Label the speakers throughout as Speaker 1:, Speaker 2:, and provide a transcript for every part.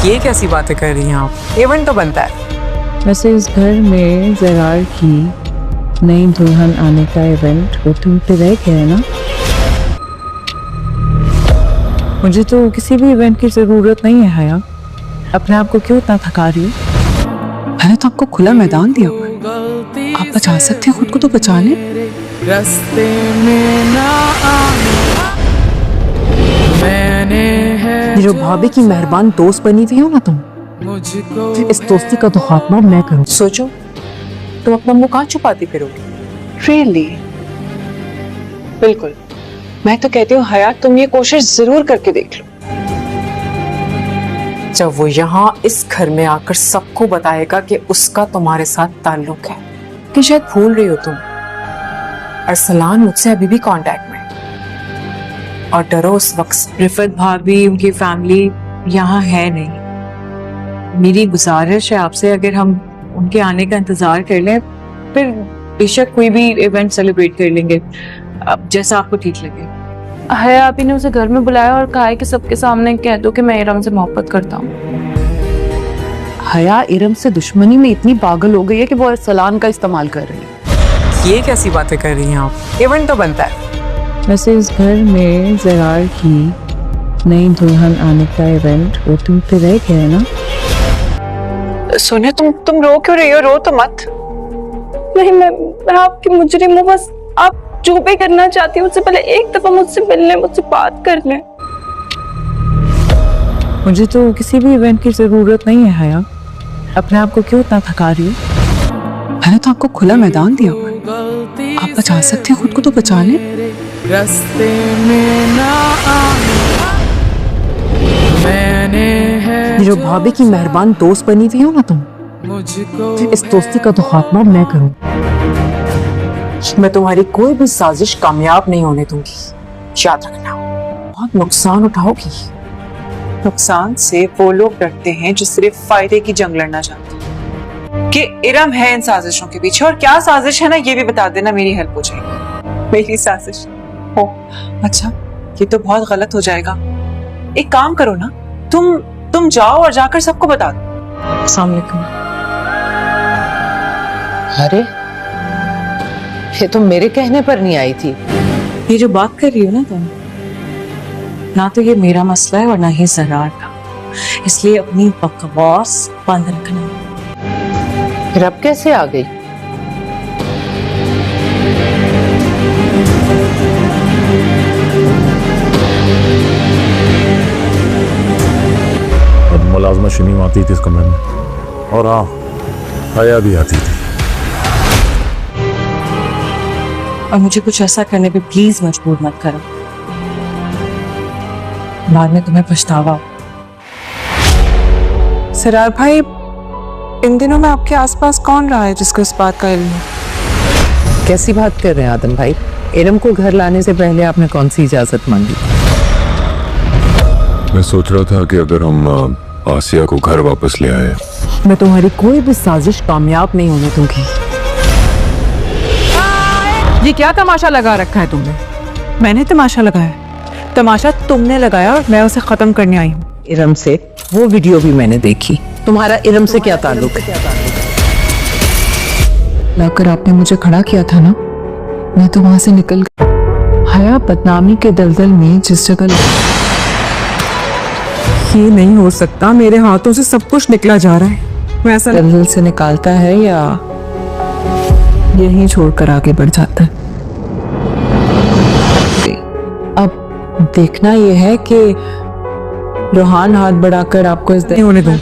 Speaker 1: یہ کیسی باتیں کر رہی ہیں آپ؟ ایونٹ تو بنتا ہے.
Speaker 2: ویسے اس گھر میں زرار کی نئی دلہن آنے کا ایونٹ ہوتے ہوتے رہ گیا ہے نا. مجھے تو کسی بھی ایونٹ کی ضرورت نہیں ہے حیا. اپنے آپ کو کیوں اتنا تھکا رہی ہو؟
Speaker 1: میں نے تو آپ کو کھلا میدان دیا ہوا ہے. آپ بچا سکتے ہیں خود کو تو بچا لیں.
Speaker 3: راستے میں نہ آنا میں نے ہے
Speaker 1: یہ جو بھابھی کی مہربان دوست بنی ہوئی ہو نا تم،
Speaker 3: مجھ کو
Speaker 1: اس دوستی کا تو خاتمہ میں کروں. سوچو تم اپنا منہ کہاں چھپاتی پھرو گی؟
Speaker 4: ریئلی بالکل. میں تو کہتی ہوں حیا تم یہ کوشش ضرور کر کے دیکھ لو.
Speaker 1: جب وہ یہاں اس گھر میں آ کر سب کو بتائے گا کہ اس کا تمہارے ساتھ تعلق ہے، کہ شاید بھول رہی ہو تم. ارسلان مجھ سے ابھی بھی کانٹیکٹ میں، اور ڈرو اس وقت سے.
Speaker 2: رفت بھابھی ان کی فیملی یہاں ہے نہیں. میری گزارش ہے آپ سے، اگر ہم ان کے آنے کا انتظار کر لیں پھر بے شک کوئی بھی ایونٹ سیلیبریٹ کر لیں گے جیسا آپ کو ٹھیک لگے.
Speaker 5: حیا آپی نے اسے گھر میں بلایا اور کہا ہے کہ سب کے سامنے کہہ دو کہ میں ارم سے محبت کرتا ہوں.
Speaker 2: حیا ارم سے دشمنی میں اتنی پاگل ہو گئی ہے کہ وہ ارسلان کا استعمال کر رہی ہے.
Speaker 1: یہ کیسی باتیں کر رہی ہیں آپ؟ ایونٹ تو بنتا ہے.
Speaker 2: ویسے اس گھر میں زرار کی نئی دلہن آنے کا ایونٹ ہوتے ہوتے رہ گیا ہے نا.
Speaker 4: سونیا تم رو کیوں رہی ہو؟ رو تو مت.
Speaker 5: نہیں میں آپ کی مجرم ہوں. بس آپ جو بھی کرنا چاہتی ہوں اس سے پہلے ایک دفعہ مجھ سے مل لیں، مجھ سے بات کر لیں.
Speaker 2: مجھے تو کسی بھی ایونٹ کی ضرورت نہیں ہے حیا. اپنے آپ کو کیوں اتنا تھکا رہی ہو؟
Speaker 1: میں نے تو آپ کو کھلا میدان دیا ہوا ہے. آپ بچا سکتے ہیں خود کو تو بچا لیں.
Speaker 3: راستے میں نہ آنا میں نے ہے
Speaker 1: یہ جو بھابھی کی مہربان دوست بنی ہوئی ہو نا تم،
Speaker 3: مجھ کو
Speaker 1: اس دوستی کا تو خاتمہ میں کروں. میں تمہاری کوئی بھی سازش کامیاب نہیں ہونے دوں گی. یاد رکھنا بہت نقصان اٹھاؤ گی.
Speaker 4: نقصان سے وہ لوگ ڈرتے ہیں جو صرف فائدے کی جنگ لڑنا چاہتے ہیں. کہ ارم ہے ان سازشوں کے پیچھے، اور کیا سازش ہے نا یہ بھی بتا دینا، میری ہیلپ ہو جائے گی. میری سازش ہو اچھا یہ تو بہت غلط ہو جائے گا. ایک کام کرو نا، تم جاؤ اور جا کر سب کو بتا دو.
Speaker 1: السلام علیکم.
Speaker 6: ارے یہ تو میرے کہنے پر نہیں آئی تھی.
Speaker 2: یہ جو بات کر رہی ہو نا تم، نہ تو یہ میرا مسئلہ ہے اور نہ ہی زرار کا، اس لیے اپنی بکواس بند رکھنا.
Speaker 6: پھر اب کیسے آ گئی؟
Speaker 7: ملازمہ شمیم آتی تھی اس کمرے میں، اور ہاں حیا بھی آتی تھی.
Speaker 2: اور مجھے کچھ ایسا کرنے پہ پلیز مجبور مت کرو، بعد میں تمہیں پچھتاوا.
Speaker 1: سرار بھائی، ان دنوں میں آپ کے آس پاس کون رہا ہے جس کو اس بات کا علم ہے؟
Speaker 6: کیسی بات کر رہے ہیں آدم بھائی؟ ارم کو گھر لانے سے پہلے آپ نے کون سی اجازت مانگی؟
Speaker 7: میں سوچ رہا تھا کہ اگر ہم آسیہ کو گھر واپس لے آئے.
Speaker 1: میں تمہاری کوئی بھی سازش کامیاب نہیں ہونے دوں گی.
Speaker 2: یہ کیا تماشا لگا رکھا ہے تم نے؟
Speaker 1: میں نے تماشا لگایا؟ تماشا تم نے لگایا اور میں اسے ختم کرنے آئی ہوں.
Speaker 6: ارم سے وہ ویڈیو بھی میں نے دیکھی. تمہارا ارم سے کیا تعلق ہے؟
Speaker 1: لا کر آپ نے مجھے کھڑا کیا تھا نا، میں تو وہاں سے نکل گئی. حیا بدنامی کے دلدل میں جس جگہ یہ نہیں ہو سکتا، میرے ہاتھوں سے سب کچھ نکلا جا رہا ہے. میں ایسا دلدل سے نکالتا ہے یا یہیں چھوڑ کر آگے بڑھ جاتا ہے؟ اب دیکھنا یہ ہے کہ روحان ہاتھ بڑھا کر آپ کو اس نہیں ہونے دوں.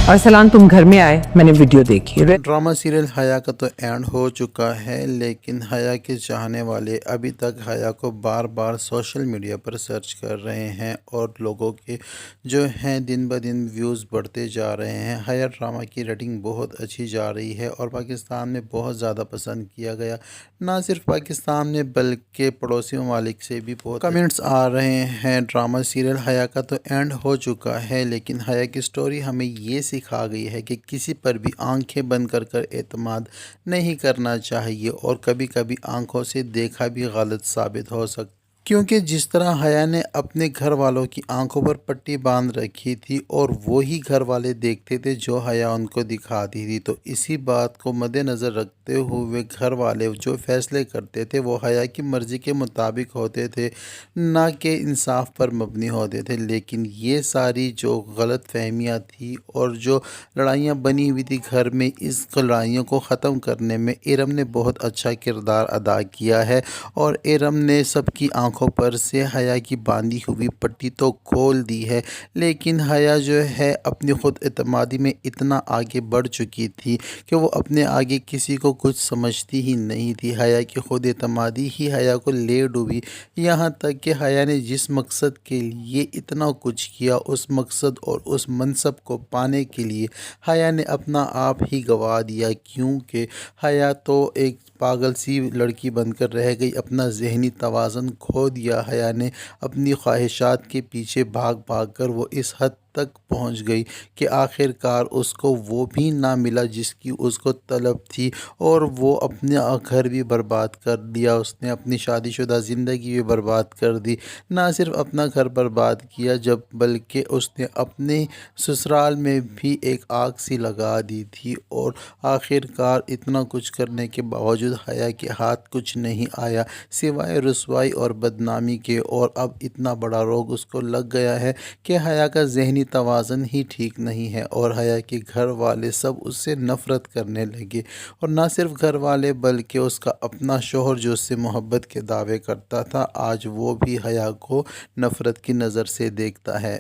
Speaker 6: ارسلان تم گھر میں آئے، میں نے ویڈیو دیکھی.
Speaker 8: ڈرامہ سیریل حیا کا تو اینڈ ہو چکا ہے، لیکن حیا کے چاہنے والے ابھی تک حیا کو بار بار سوشل میڈیا پر سرچ کر رہے ہیں، اور لوگوں کے جو ہیں دن بہ دن ویوز بڑھتے جا رہے ہیں. حیا ڈرامہ کی ریٹنگ بہت اچھی جا رہی ہے اور پاکستان میں بہت زیادہ پسند کیا گیا. نہ صرف پاکستان میں بلکہ پڑوسی ممالک سے بھی بہت کمنٹس آ رہے ہیں. ڈرامہ سیریل حیا کا تو اینڈ ہو چکا ہے، لیکن حیا کی سٹوری ہمیں یہ سکھا گئی ہے کہ کسی پر بھی آنکھیں بند کر اعتماد نہیں کرنا چاہیے، اور کبھی کبھی آنکھوں سے دیکھا بھی غلط ثابت ہو سکتا کیونکہ جس طرح حیا نے اپنے گھر والوں کی آنکھوں پر پٹی باندھ رکھی تھی اور وہی گھر والے دیکھتے تھے جو حیا ان کو دکھاتی تھی، تو اسی بات کو مد نظر رکھتے ہوئے گھر والے جو فیصلے کرتے تھے وہ حیا کی مرضی کے مطابق ہوتے تھے، نہ کہ انصاف پر مبنی ہوتے تھے۔ لیکن یہ ساری جو غلط فہمیاں تھیں اور جو لڑائیاں بنی ہوئی تھی گھر میں، اس لڑائیوں کو ختم کرنے میں ارم نے بہت اچھا کردار ادا کیا ہے، اور ارم نے سب کی آنکھوں پر سے حیا کی باندھی ہوئی پٹی تو کھول دی ہے، لیکن حیا جو ہے اپنی خود اعتمادی میں اتنا آگے بڑھ چکی تھی کہ وہ اپنے آگے کسی کو کچھ سمجھتی ہی نہیں تھی۔ حیا کی خود اعتمادی ہی حیا کو لے ڈوبی، یہاں تک کہ حیا نے جس مقصد کے لیے اتنا کچھ کیا، اس مقصد اور اس منصب کو پانے کے لیے حیا نے اپنا آپ ہی گنوا دیا، کیونکہ حیا تو ایک پاگل سی لڑکی بن کر رہ گئی، اپنا ذہنی توازن کھو دیا۔ حیا نے اپنی خواہشات کے پیچھے بھاگ بھاگ کر وہ اس حد تک پہنچ گئی کہ آخر کار اس کو وہ بھی نہ ملا جس کی اس کو طلب تھی، اور وہ اپنا گھر بھی برباد کر دیا، اس نے اپنی شادی شدہ زندگی بھی برباد کر دی۔ نہ صرف اپنا گھر برباد کیا بلکہ اس نے اپنے سسرال میں بھی ایک آگ سی لگا دی تھی، اور آخر کار اتنا کچھ کرنے کے باوجود حیا کے ہاتھ کچھ نہیں آیا سوائے رسوائی اور بدنامی کے، اور اب اتنا بڑا روگ اس کو لگ گیا ہے کہ حیا کا ذہنی توازن ہی ٹھیک نہیں ہے، اور حیا کے گھر والے سب اس سے نفرت کرنے لگے، اور نہ صرف گھر والے بلکہ اس کا اپنا شوہر جو اس سے محبت کے دعوے کرتا تھا، آج وہ بھی حیا کو نفرت کی نظر سے دیکھتا ہے۔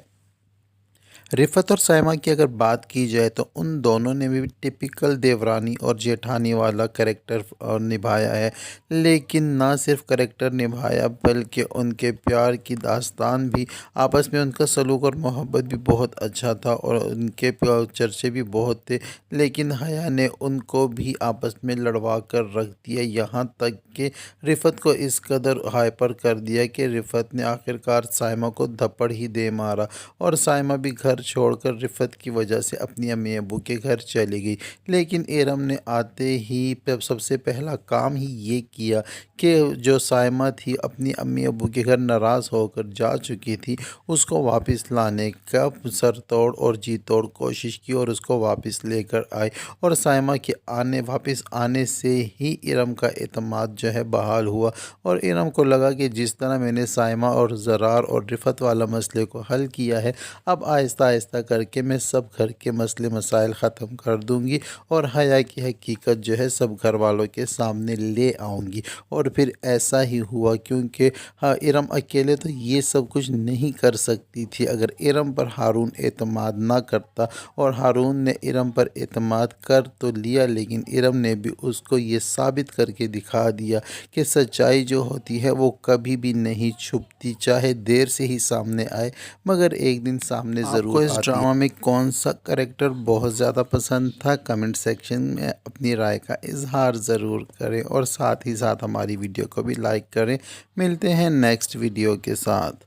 Speaker 8: رفت اور سائمہ کی اگر بات کی جائے تو ان دونوں نے بھی ٹپیکل دیورانی اور جیٹھانی والا کریکٹر نبھایا ہے، لیکن نہ صرف کریکٹر نبھایا بلکہ ان کے پیار کی داستان بھی، آپس میں ان کا سلوک اور محبت بھی بہت اچھا تھا، اور ان کے چرچے بھی بہت تھے، لیکن حیا نے ان کو بھی آپس میں لڑوا کر رکھ دیا، یہاں تک کہ رفت کو اس قدر ہائپر کر دیا کہ رفت نے آخر کار سائمہ کو دھپڑ ہی دے مارا، اور سائمہ بھی گھر چھوڑ کر رفت کی وجہ سے اپنی امی ابو کے گھر چلی گئی۔ لیکن ارم نے آتے ہی سب سے پہلا کام ہی یہ کیا کہ جو سائمہ تھی اپنی امی ابو کے گھر ناراض ہو کر جا چکی تھی، اس کو واپس لانے کا سر توڑ اور جی توڑ کوشش کی، اور اس کو واپس لے کر آئی، اور سائمہ کے واپس آنے سے ہی ارم کا اعتماد جو ہے بحال ہوا، اور ارم کو لگا کہ جس طرح میں نے سائمہ اور زرار اور رفت والا مسئلے کو حل کیا ہے، اب آہستہ آہستہ کر کے میں سب گھر کے مسئلے مسائل ختم کر دوں گی، اور حیا کی حقیقت جو ہے سب گھر والوں کے سامنے لے آؤں گی۔ اور پھر ایسا ہی ہوا، کیونکہ ارم اکیلے تو یہ سب کچھ نہیں کر سکتی تھی، اگر ارم پر ہارون اعتماد نہ کرتا، اور ہارون نے ارم پر اعتماد کر تو لیا، لیکن ارم نے بھی اس کو یہ ثابت کر کے دکھا دیا کہ سچائی جو ہوتی ہے وہ کبھی بھی نہیں چھپتی، چاہے دیر سے ہی سامنے آئے مگر ایک دن سامنے ضرور آتی ہے۔ اس ڈرامہ میں کون سا کریکٹر بہت زیادہ پسند تھا؟ کمنٹ سیکشن میں اپنی رائے کا اظہار ضرور کریں، اور ساتھ ہی ساتھ ہماری ویڈیو کو بھی لائک کریں۔ ملتے ہیں نیکسٹ ویڈیو کے ساتھ۔